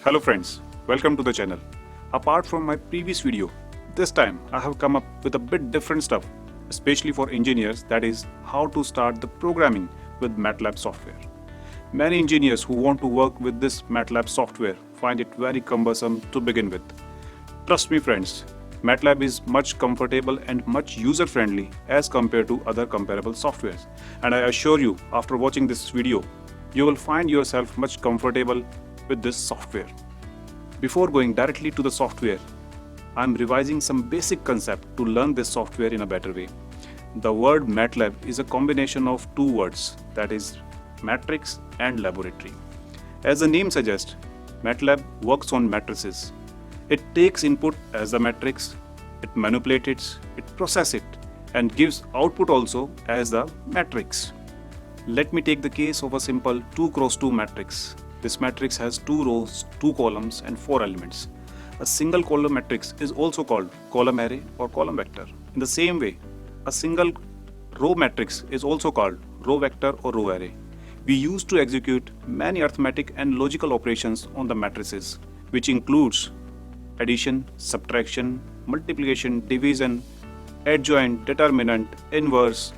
Hello friends, welcome to the channel. Apart from my previous video, this time I have come up with a bit different stuff, especially for engineers, that is how to start the programming with MATLAB software. Many engineers who want to work with this MATLAB software find it very cumbersome to begin with. Trust me friends, MATLAB is much comfortable and much user-friendly as compared to other comparable softwares. And I assure you, after watching this video, you will find yourself much comfortable with this software. Before going directly to the software, I am revising some basic concept to learn this software in a better way. The word MATLAB is a combination of two words, that is matrix and laboratory. As the name suggests, MATLAB works on matrices. It takes input as the matrix, it manipulates it, it processes it, and gives output also as the matrix. Let me take the case of a simple 2x2 matrix. This matrix has 2 rows, 2 columns and 4 elements. A single column matrix is also called column array or column vector. In the same way, a single row matrix is also called row vector or row array. We used to execute many arithmetic and logical operations on the matrices, which includes addition, subtraction, multiplication, division, adjoint, determinant, inverse,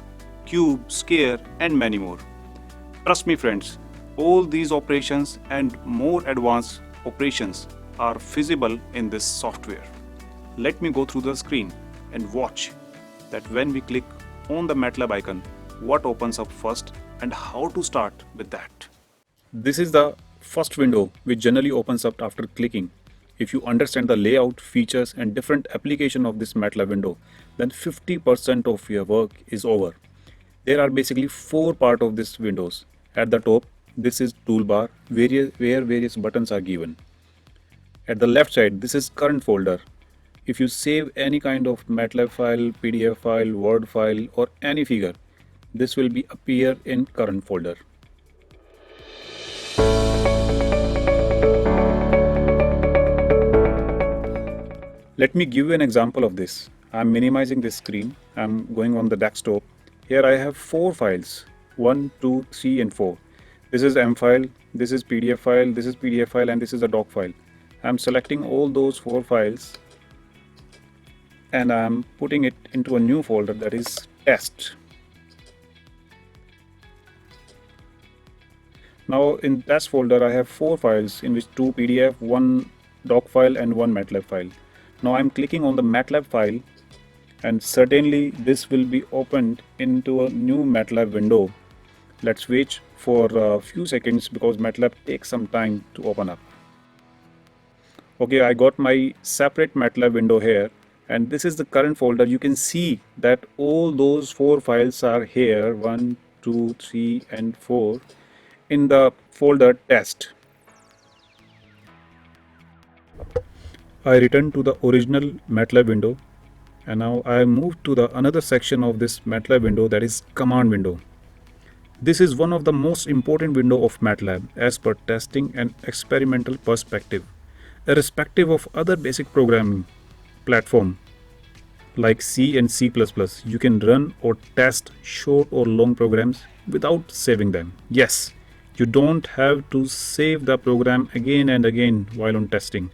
cube, square, and many more. Trust me friends, all these operations and more advanced operations are feasible in this software. Let me go through the screen and watch that when we click on the MATLAB icon, what opens up first and how to start with that. This is the first window which generally opens up after clicking. If you understand the layout, features and different application of this MATLAB window, then 50% of your work is over. There are basically 4 parts of this windows. At the top, this is toolbar where various buttons are given. At the left side, this is current folder. If you save any kind of MATLAB file, PDF file, Word file or any figure, this will be appear in current folder. Let me give you an example of this. I'm minimizing this screen. I'm going on the desktop. Here I have 4 files, 1, 2, 3 and 4. This is M file, this is PDF file, this is PDF file and this is a doc file. I'm selecting all those 4 files and I'm putting it into a new folder, that is test. Now in test folder I have 4 files in which 2 PDF, 1 doc file and 1 MATLAB file. Now I'm clicking on the MATLAB file and certainly this will be opened into a new MATLAB window. Let's wait for a few seconds because MATLAB takes some time to open up. Okay, I got my separate MATLAB window here and this is the current folder. You can see that all those 4 files are here, 1, 2, 3 and 4 in the folder test. I return to the original MATLAB window and now I move to the another section of this MATLAB window, that is command window. This is one of the most important window of MATLAB as per testing and experimental perspective. Irrespective of other basic programming platform like C and C++, you can run or test short or long programs without saving them. Yes, you don't have to save the program again and again while on testing.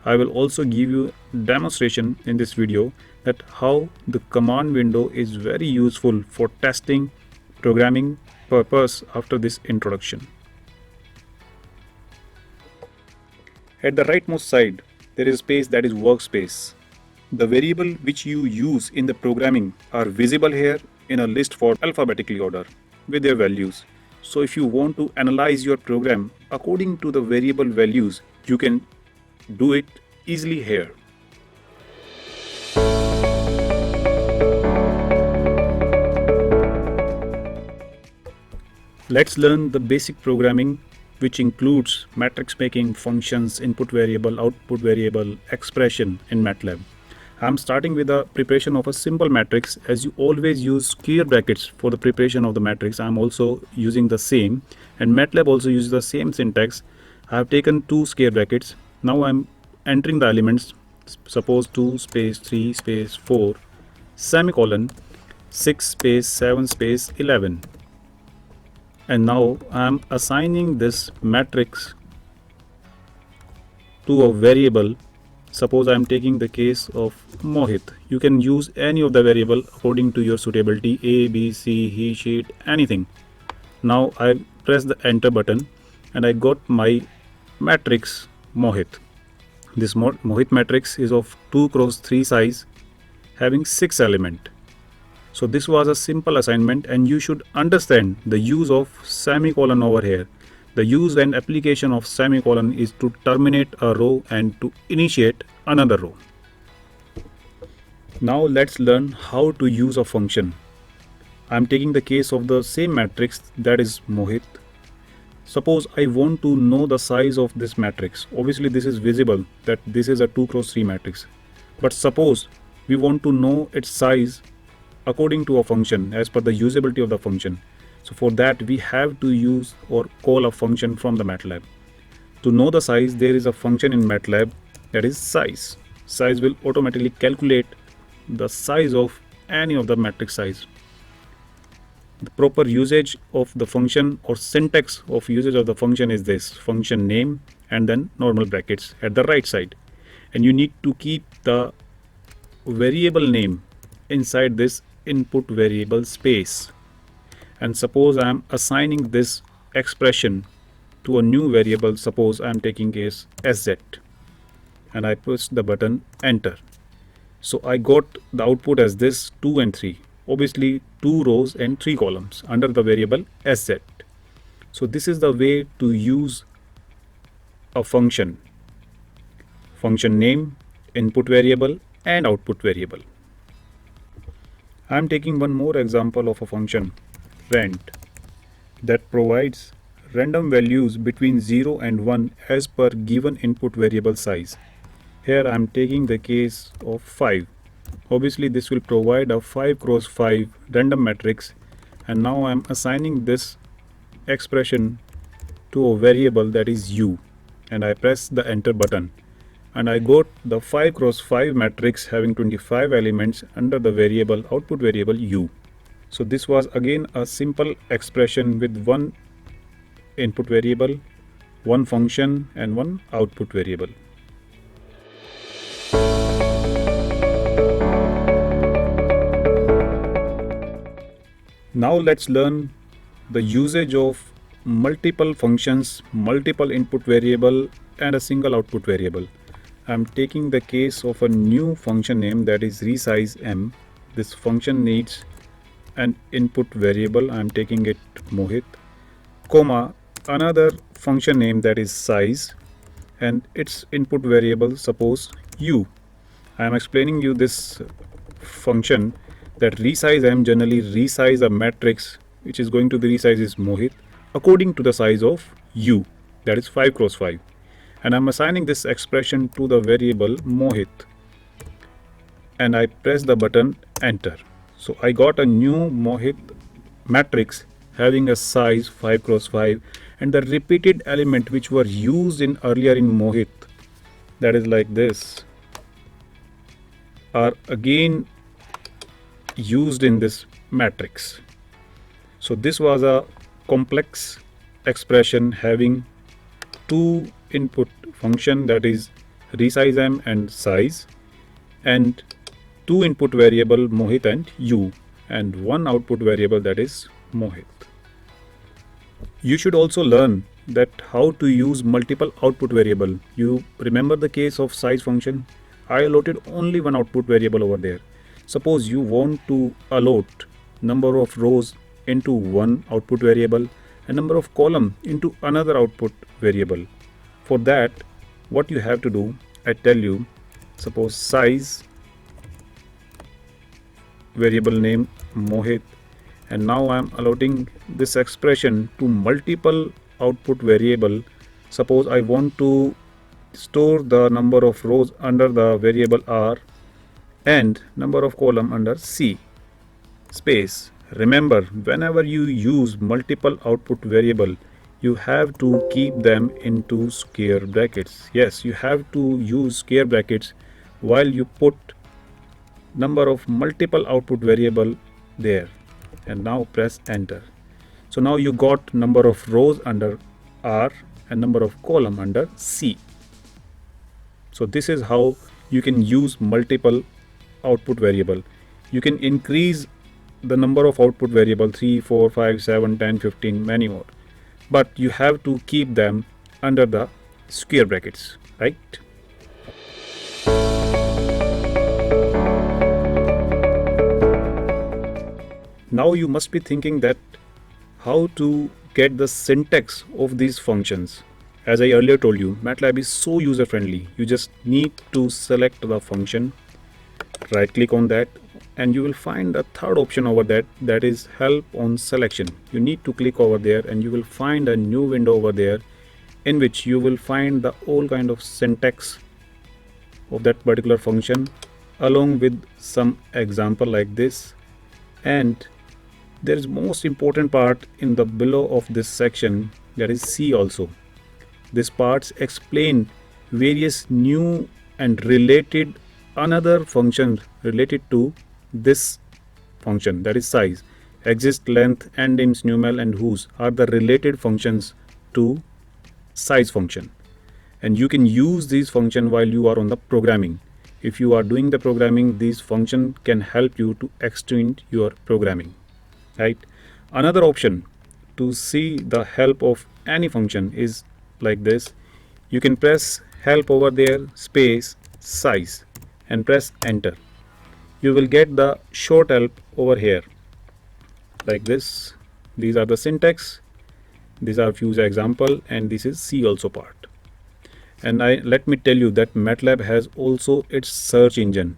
I will also give you demonstration in this video that how the command window is very useful for testing programming purpose after this introduction. At the rightmost side, there is a space that is workspace. The variable which you use in the programming are visible here in a list for alphabetically order with their values. So if you want to analyze your program according to the variable values, you can do it easily here. Let's learn the basic programming which includes matrix making, functions, input variable, output variable, expression in MATLAB. I'm starting with the preparation of a simple matrix. As you always use square brackets for the preparation of the matrix, I'm also using the same, and MATLAB also uses the same syntax. I have taken 2 square brackets. Now I'm entering the elements, suppose 2 space 3 space 4 semicolon 6 space 7 space 11. And now I am assigning this matrix to a variable. Suppose I am taking the case of Mohit. You can use any of the variable according to your suitability, A, B, C, he, she, anything. Now I press the enter button and I got my matrix Mohit. This Mohit matrix is of 2 cross 3 size, having 6 elements. So this was a simple assignment, and you should understand the use of semicolon over here. The use and application of semicolon is to terminate a row and to initiate another row. Now let's learn how to use a function. I am taking the case of the same matrix, that is Mohit. Suppose I want to know the size of this matrix. Obviously this is visible that this is a 2 cross 3 matrix. But suppose we want to know its size according to a function as per the usability of the function. So for that we have to use or call a function from the MATLAB. To know the size, there is a function in MATLAB, that is size. Size will automatically calculate the size of any of the matrix size. The proper usage of the function or syntax of usage of the function is this: function name and then normal brackets at the right side. And you need to keep the variable name inside this input variable space. And suppose I am assigning this expression to a new variable. Suppose I am taking case sz and I push the button enter. So I got the output as this 2 and 3. Obviously 2 rows and 3 columns under the variable sz. So this is the way to use a function. Function name, input variable and output variable. I am taking one more example of a function rand that provides random values between 0 and 1 as per given input variable size. Here I am taking the case of 5. Obviously this will provide a 5 cross 5 random matrix, and now I am assigning this expression to a variable, that is u, and I press the enter button and I got the 5 cross 5 matrix having 25 elements under the variable output variable u. So this was again a simple expression with one input variable, one function and one output variable. Now let's learn the usage of multiple functions, multiple input variable and a single output variable. I am taking the case of a new function name, that is resize m. This function needs an input variable. I am taking it Mohit, comma another function name, that is size, and its input variable suppose u. I am explaining you this function that resize m generally resize a matrix which is going to be resized is Mohit according to the size of u, that is 5 cross 5. And I am assigning this expression to the variable Mohit and I press the button enter. So I got a new Mohit matrix having a size 5 cross 5, and the repeated element which were used in earlier in Mohit, that is like this, are again used in this matrix. So this was a complex expression having two input function, that is resize m and size, and two input variable Mohit and u, and one output variable, that is Mohit. You should also learn that how to use multiple output variable. You remember the case of size function? I allotted only one output variable over there. Suppose you want to allot number of rows into one output variable and number of column into another output variable. For that, what you have to do, I tell you, suppose size variable name Mohit, and now I am allotting this expression to multiple output variable. Suppose I want to store the number of rows under the variable r and number of column under c space. Remember, whenever you use multiple output variable, you have to keep them into square brackets. Yes, you have to use square brackets while you put number of multiple output variable there, and now press enter. So now you got number of rows under r and number of column under c. So this is how you can use multiple output variable. You can increase the number of output variable 3, 4, 5, 7, 10, 15, many more. But you have to keep them under the square brackets, right? Now you must be thinking that how to get the syntax of these functions. As I earlier told you, MATLAB is so user friendly. You just need to select the function, right click on that, and you will find a third option over that is help on selection. You need to click over there and you will find a new window over there in which you will find the all kind of syntax of that particular function along with some example like this. And there is most important part in the below of this section, that is C also. This parts explain various new and related another function related to this function, that is size. Exist, length, endims, numeral and whos are the related functions to size function, and you can use these function while you are on the programming. If you are doing the programming, these function can help you to extend your programming, right? Another option to see the help of any function is like this. You can press help over there, space, size, and press enter. You will get the short help over here like this. These are the syntax, these are few example, and this is C also part. And let me tell you that MATLAB has also its search engine.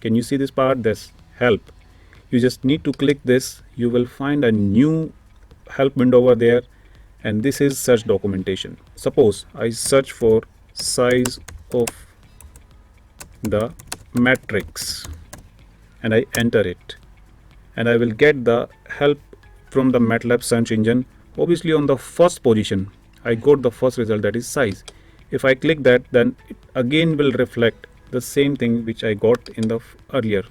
Can you see this part? This help. You just need to click this. You will find a new help window over there, and this is search documentation. Suppose I search for size of the matrix and I enter it, and I will get the help from the MATLAB search engine. Obviously on the first position I got the first result, that is size. If I click that, then it again will reflect the same thing which I got in the earlier,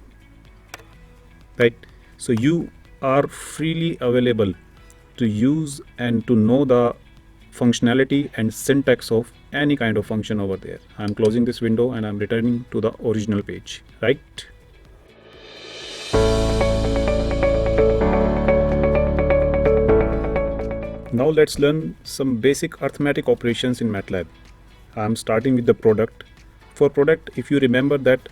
right? So you are freely available to use and to know the functionality and syntax of any kind of function over there. I'm closing this window and I'm returning to the original page, right? Now let's learn some basic arithmetic operations in MATLAB. I'm starting with the product. For product, if you remember that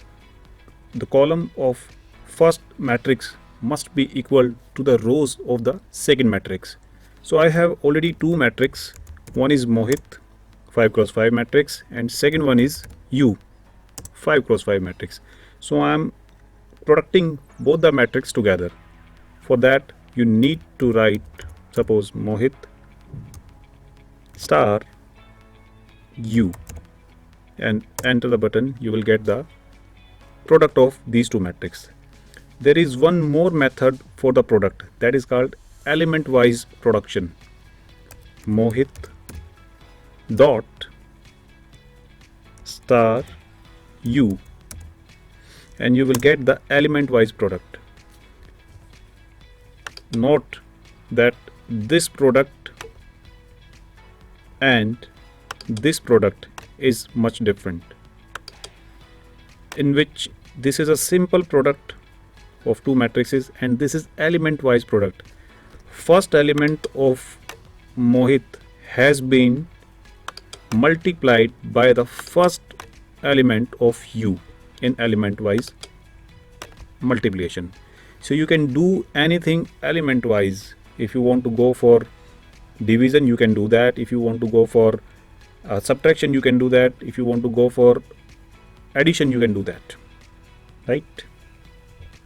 the column of first matrix must be equal to the rows of the second matrix. So I have already two matrix. One is Mohit 5x5 matrix and second one is U 5x5 matrix. So I am producting both the matrix together. For that you need to write, suppose Mohit star U, and enter the button. You will get the product of these two matrices. There is one more method for the product, that is called element wise production. Mohit dot star U, and you will get the element wise product. Note that this product and this product is much different, in which this is a simple product of two matrices and this is element wise product. First element of Mohit has been multiplied by the first element of U in element wise multiplication. So you can do anything element wise. If you want to go for division, you can do that. If you want to go for subtraction, you can do that. If you want to go for addition, you can do that, right?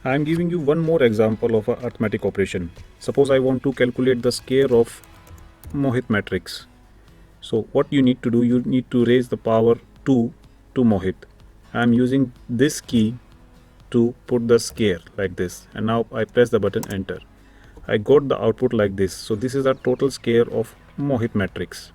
I am giving you one more example of a arithmetic operation. Suppose I want to calculate the square of Mohit matrix. So what you need to do, you need to raise the power 2 to Mohit. I am using this key to put the square like this, and now I press the button enter. I got the output like this. So this is the total square of Mohit matrix.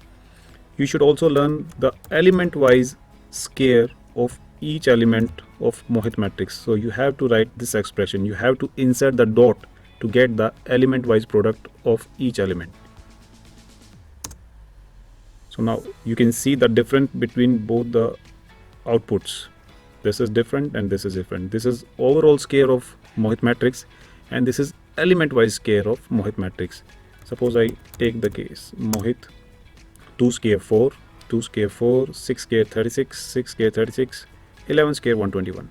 You should also learn the element wise square of each element of Mohit matrix. So you have to write this expression. You have to insert the dot to get the element wise product of each element. So now you can see the difference between both the outputs. This is different and this is different. This is overall square of Mohit matrix and this is element wise square of Mohit matrix. Suppose I take the case Mohit 2 square 4, 2 square 4, 6 square 36, 6 square 36, 11 square 121.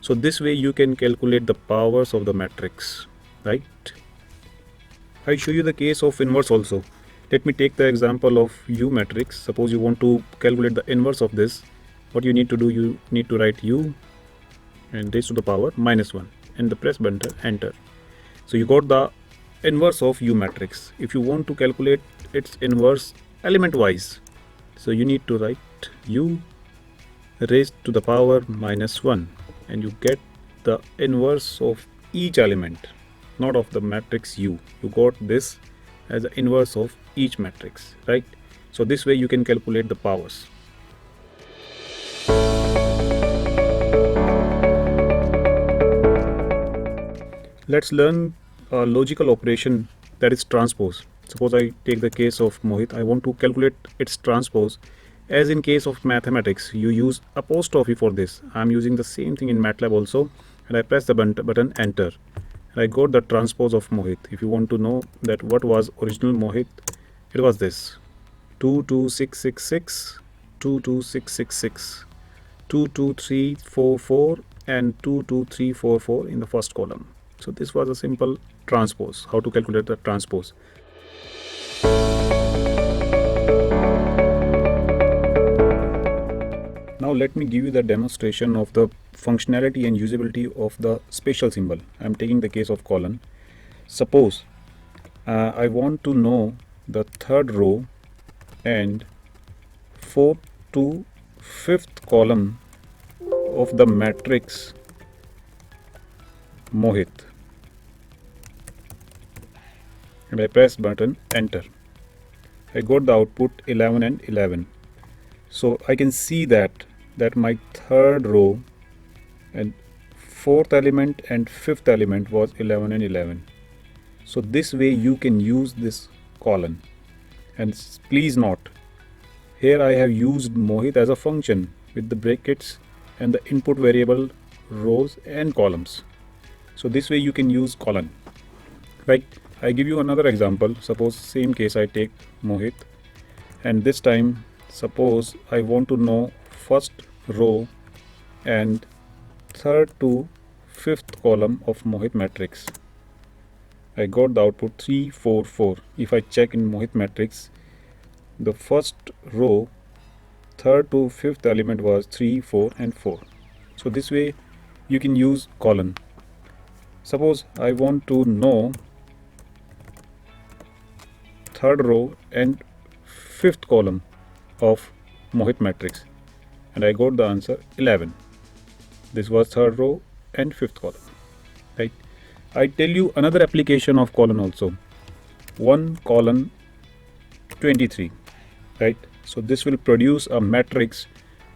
So this way you can calculate the powers of the matrix, right? I show you the case of inverse also. Let me take the example of U matrix. Suppose you want to calculate the inverse of this. What you need to do, you need to write U and raised to the power -1 and the press button enter. So you got the inverse of U matrix. If you want to calculate its inverse element wise, so you need to write U raised to the power -1 and you get the inverse of each element, not of the matrix U. You got this as the inverse of each matrix, right? So this way you can calculate the powers. Let's learn a logical operation, that is transpose. Suppose I take the case of Mohit. I want to calculate its transpose. As in case of mathematics, you use apostrophe for this. I'm using the same thing in MATLAB also, and I press the button enter. And I got the transpose of Mohit. If you want to know that what was original Mohit, it was this: 22666, 22666, 22344 and 22344 in the first column. So this was a simple transpose. How to calculate the transpose? Now let me give you the demonstration of the functionality and usability of the special symbol. I am taking the case of colon. Suppose I want to know the third row and fourth to fifth column of the matrix Mohit, and I press button enter. I got the output 11 and 11. So I can see that my third row and fourth element and fifth element was 11 and 11. So this way you can use this colon. And please note, here I have used Mohit as a function with the brackets and the input variable rows and columns. So this way you can use colon, right? I give you another example. Suppose same case I take Mohit, and this time suppose I want to know first row and third to fifth column of Mohit matrix. I got the output 3 4 4. If I check in Mohit matrix, the first row, third to fifth element was 3 4 and 4. So this way you can use colon. Suppose I want to know third row and fifth column of Mohit matrix, and I got the answer 11. This was third row and fifth column, right? I tell you another application of colon also. 1 colon 23, right? So this will produce a matrix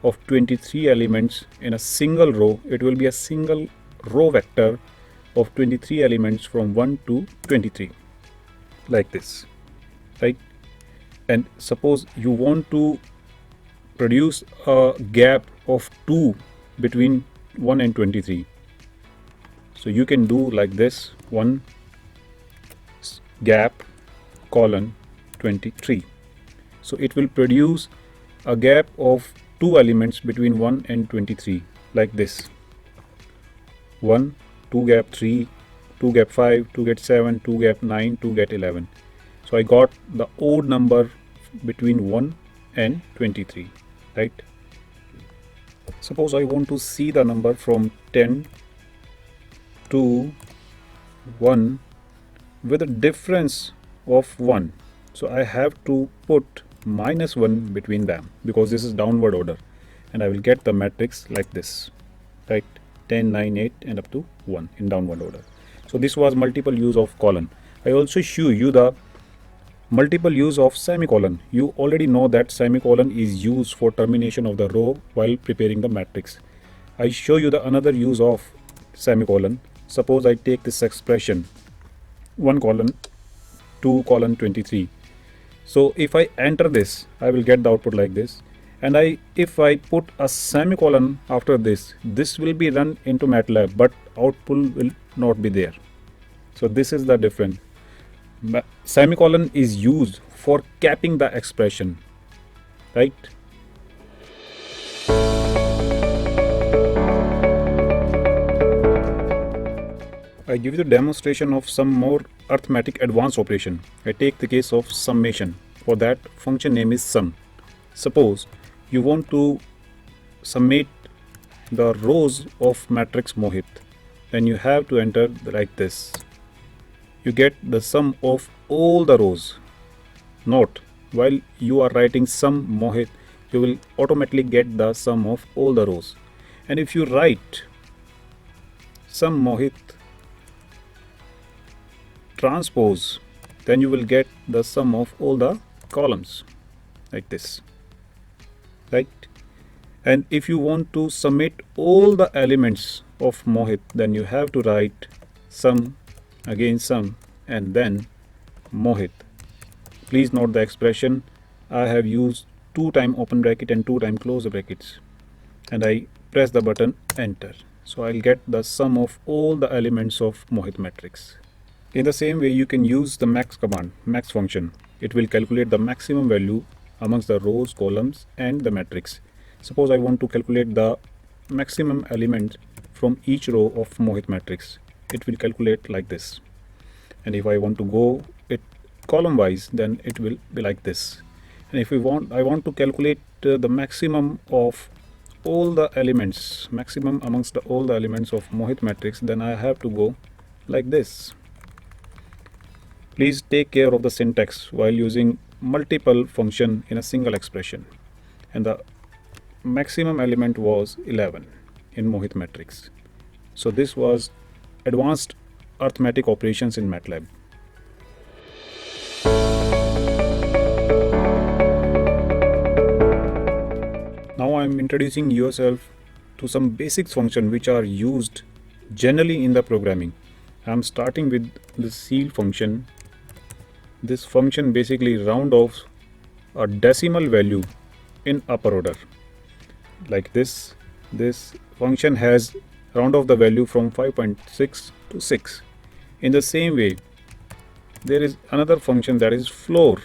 of 23 elements in a single row. It will be a single row vector of 23 elements from 1 to 23, like this, right? And suppose you want to produce a gap of 2 between 1 and 23. So you can do like this: 1 gap colon 23. So it will produce a gap of 2 elements between 1 and 23, like this: 1, 2 gap 3, 2 gap 5, 2 gap 7, 2 gap 9, 2 gap 11. So I got the odd number between 1 and 23, right? Suppose I want to see the number from 10 to 1 with a difference of 1. So I have to put -1 between them, because this is downward order, and I will get the matrix like this, right? 10, 9, 8 and up to 1 in downward order. So this was multiple use of colon. I also show you the multiple use of semicolon. You already know that semicolon is used for termination of the row while preparing the matrix. I show you the another use of semicolon. Suppose I take this expression 1 colon 2 colon 23. So if I enter this, I will get the output like this, and if I put a semicolon after this, this will be run into MATLAB, but output will not be there. So this is the difference. Semicolon is used for capping the expression, right? I give you the demonstration of some more arithmetic advanced operation. I take the case of summation. For that, function name is sum. Suppose you want to summate the rows of matrix Mohit, then you have to enter like this. You get the sum of all the rows. Note, while you are writing sum Mohit, you will automatically get the sum of all the rows. And if you write sum Mohit transpose, then you will get the sum of all the columns like this, right? And if you want to summate all the elements of Mohit, then you have to write sum, again sum, and then Mohit. Please note the expression. I have used 2 times open bracket and 2 times close brackets, and I press the button enter. So I'll get the sum of all the elements of Mohit matrix. In the same way, you can use the max command, max function. It will calculate the maximum value amongst the rows, columns, and the matrix. Suppose I want to calculate the maximum element from each row of Mohit matrix. It will calculate like this. And if I want to go it column wise, then it will be like this. And if I want to calculate the maximum of all the elements, maximum amongst all the elements of Mohit matrix, then I have to go like this. Please take care of the syntax while using multiple function in a single expression. And the maximum element was 11 in Mohit matrix. So this was advanced arithmetic operations in MATLAB. Now I am introducing yourself to some basic functions which are used generally in the programming. I am starting with the ceil function. This function basically round off a decimal value in upper order like this. This function has round off the value from 5.6 to 6. In the same way, there is another function that is floor.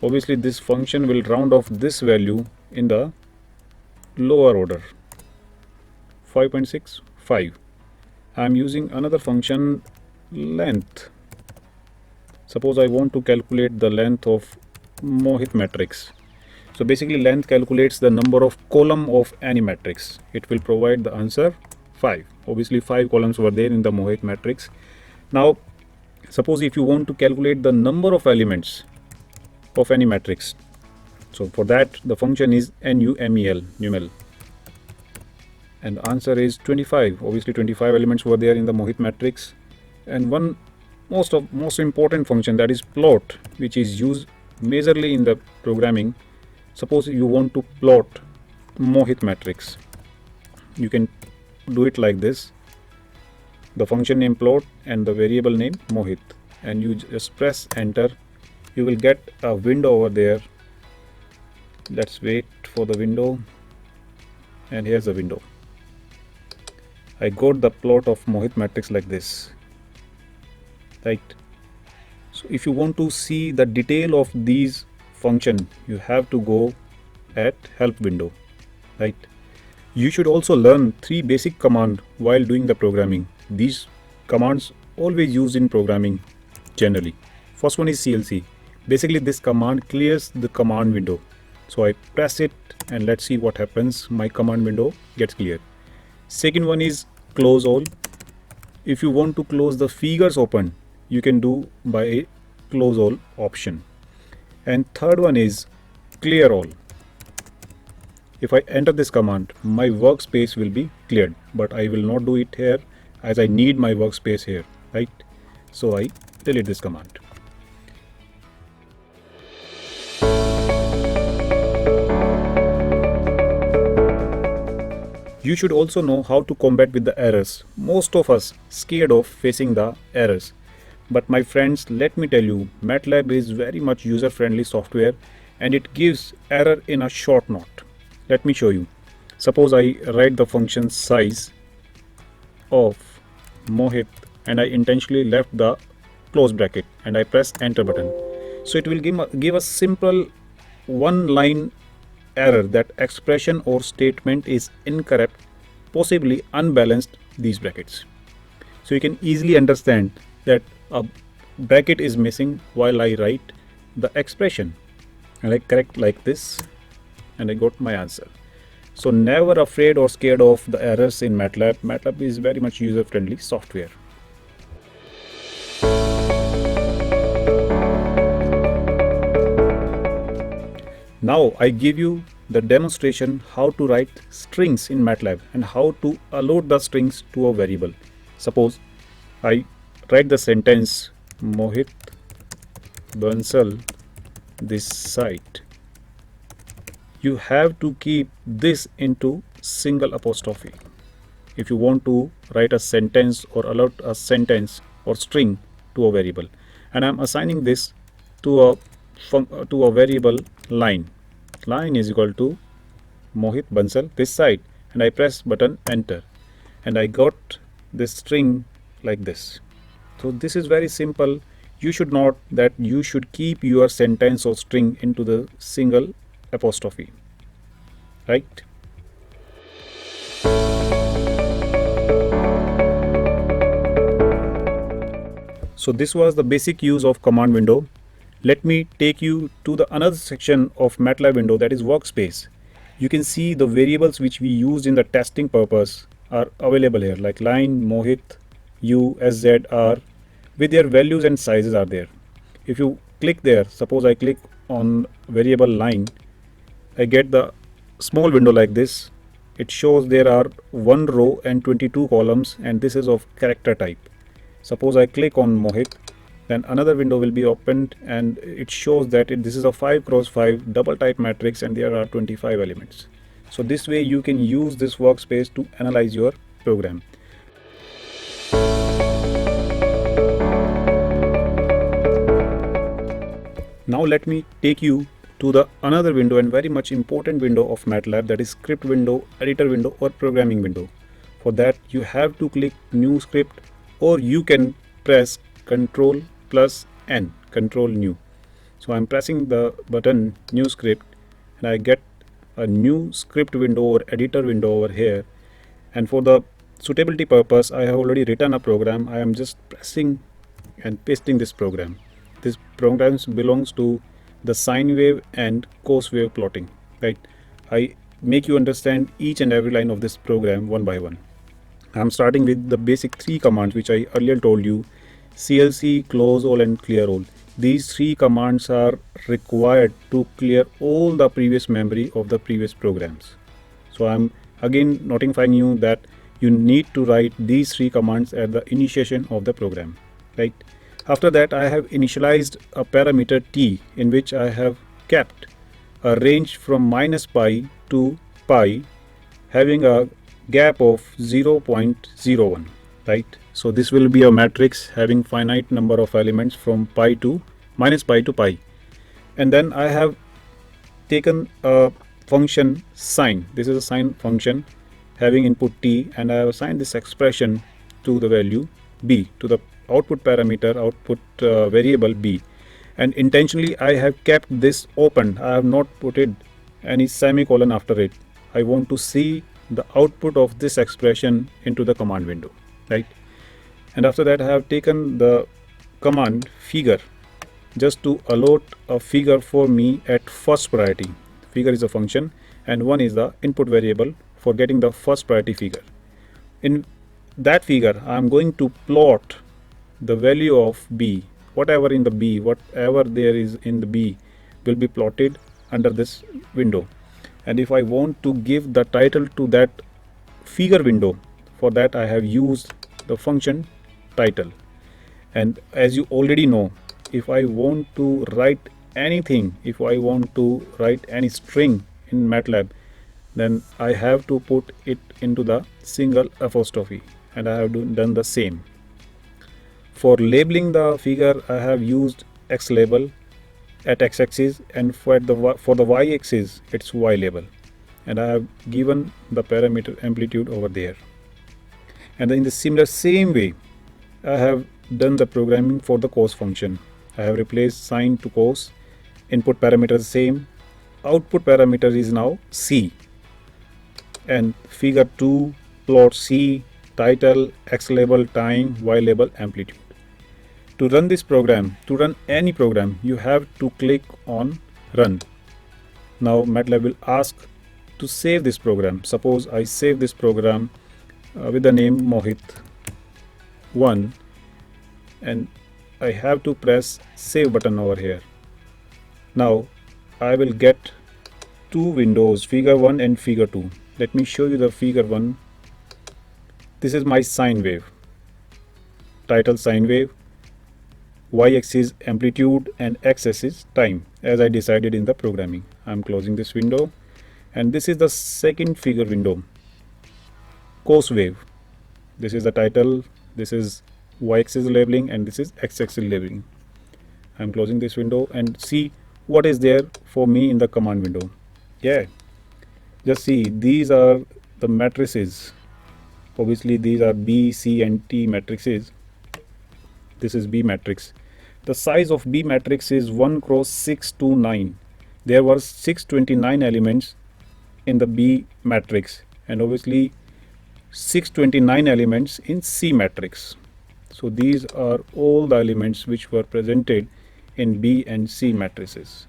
Obviously this function will round off this value in the lower order, 5.6, 5. I am using another function length. Suppose I want to calculate the length of Mohit matrix. So basically length calculates the number of column of any matrix. It will provide the answer 5. Obviously 5 columns were there in the Mohit matrix. Now suppose if you want to calculate the number of elements of any matrix. So for that the function is numel, numel. And answer is 25. Obviously 25 elements were there in the Mohit matrix. And one most important function, that is plot, which is used majorly in the programming. Suppose you want to plot Mohit matrix, you can do it like this. The function name plot and the variable name Mohit, and you just press enter. You will get a window over there. Let's wait for the window, and here's the window. I got the plot of Mohit matrix like this, right? So if you want to see the detail of these function, you have to go at help window, right? You should also learn 3 basic commands while doing the programming. These commands always used in programming generally. First one is CLC. Basically this command clears the command window. So I press it and let's see what happens. My command window gets cleared. Second one is close all. If you want to close the figures open, you can do by a close all option. And third one is clear all. If I enter this command, my workspace will be cleared, but I will not do it here as I need my workspace here, right? So I delete this command. You should also know how to combat with the errors. Most of us scared of facing the errors. But my friends, let me tell you, MATLAB is very much user-friendly software, and it gives error in a short note. Let me show you. Suppose I write the function size of Mohit and I intentionally left the close bracket and I press enter button. So it will give a simple one line error that expression or statement is incorrect, possibly unbalanced these brackets. So you can easily understand that a bracket is missing while I write the expression, and I correct like this and I got my answer. So never afraid or scared of the errors in MATLAB. MATLAB is very much user friendly software. Now I give you the demonstration how to write strings in MATLAB and how to allot the strings to a variable. Suppose I write the sentence Mohit Bansal this site. You have to keep this into single apostrophe if you want to write a sentence or allot a sentence or string to a variable. And I'm assigning this to a variable line. Line is equal to Mohit Bansal this side, and I press button enter and I got this string like this. So this is very simple. You should note that you should keep your sentence or string into the single apostrophe, right? So this was the basic use of command window. Let me take you to the another section of MATLAB window, that is workspace. You can see the variables which we used in the testing purpose are available here, like line, Mohit, U, SZ, R, with their values and sizes are there. If you click there, suppose I click on variable line, I get the small window like this. It shows there are 1 row and 22 columns, and this is of character type. Suppose I click on Mohit, then another window will be opened and it shows that this is a 5x5 double type matrix and there are 25 elements. So this way you can use this workspace to analyze your program. Now let me take you to the another window and very much important window of MATLAB, that is script window, editor window or programming window. For that you have to click new script, or you can press Ctrl plus N, Control New. So I'm pressing the button new script and I get a new script window or editor window over here. And for the suitability purpose, I have already written a program. I am just pressing and pasting this program. This program belongs to the sine wave and cos wave plotting, right? I make you understand each and every line of this program one by one. I'm starting with the basic 3 commands which I earlier told you: CLC, close all and clear all. These 3 commands are required to clear all the previous memory of the previous programs. So I'm again notifying you that you need to write these 3 commands at the initiation of the program, right? After that, I have initialized a parameter t in which I have kept a range from -pi to pi having a gap of 0.01, right? So this will be a matrix having finite number of elements from pi to -pi to pi. And then I have taken a function sine. This is a sine function having input t, and I have assigned this expression to the value b, to the output parameter, output variable b. And intentionally I have kept this open. I have not put it any semicolon after it. I want to see the output of this expression into the command window, right? And after that I have taken the command figure just to allot a figure for me at first priority. Figure is a function and 1 is the input variable for getting the first priority figure. In that figure I am going to plot the value of b. Whatever in the b, whatever there is in the b will be plotted under this window. And if I want to give the title to that figure window, for that I have used the function title. And as you already know, if I want to write anything, if I want to write any string in MATLAB, then I have to put it into the single apostrophe, and I have done the same. For labeling the figure, I have used X label, at x-axis, and for the y-axis it's y label, and I have given the parameter amplitude over there. And in the same way I have done the programming for the cos function. I have replaced sine to cos. Input parameter is same, output parameter is now C, and figure 2 plot C, title, x label, time, y label, amplitude. To run this program, to run any program, you have to click on run. Now MATLAB will ask to save this program. Suppose I save this program with the name Mohit 1, and I have to press save button over here. Now I will get two windows, figure 1 and figure 2. Let me show you the figure 1. This is my sine wave, title sine wave, y-axis amplitude, and x-axis time, as I decided in the programming. I am closing this window, and this is the second figure window, cos wave. This is the title, this is y-axis labeling, and this is x-axis labeling. I am closing this window and see what is there for me in the command window. Yeah, just see, these are the matrices. Obviously these are B, C and T matrices. This is B matrix. The size of B matrix is 1 cross 629. There were 629 elements in the B matrix, and obviously 629 elements in C matrix. So these are all the elements which were presented in B and C matrices.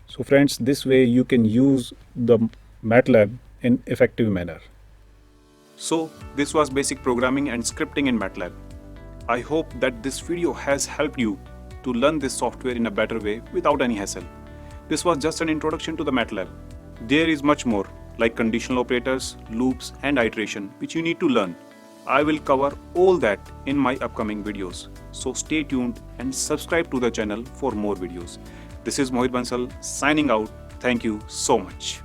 So friends, this way you can use the MATLAB in effective manner. So this was basic programming and scripting in MATLAB. I hope that this video has helped you to learn this software in a better way without any hassle. This was just an introduction to the MATLAB. There is much more, like conditional operators, loops and iteration, which you need to learn. I will cover all that in my upcoming videos. So stay tuned and subscribe to the channel for more videos. This is Mohit Bansal signing out. Thank you so much.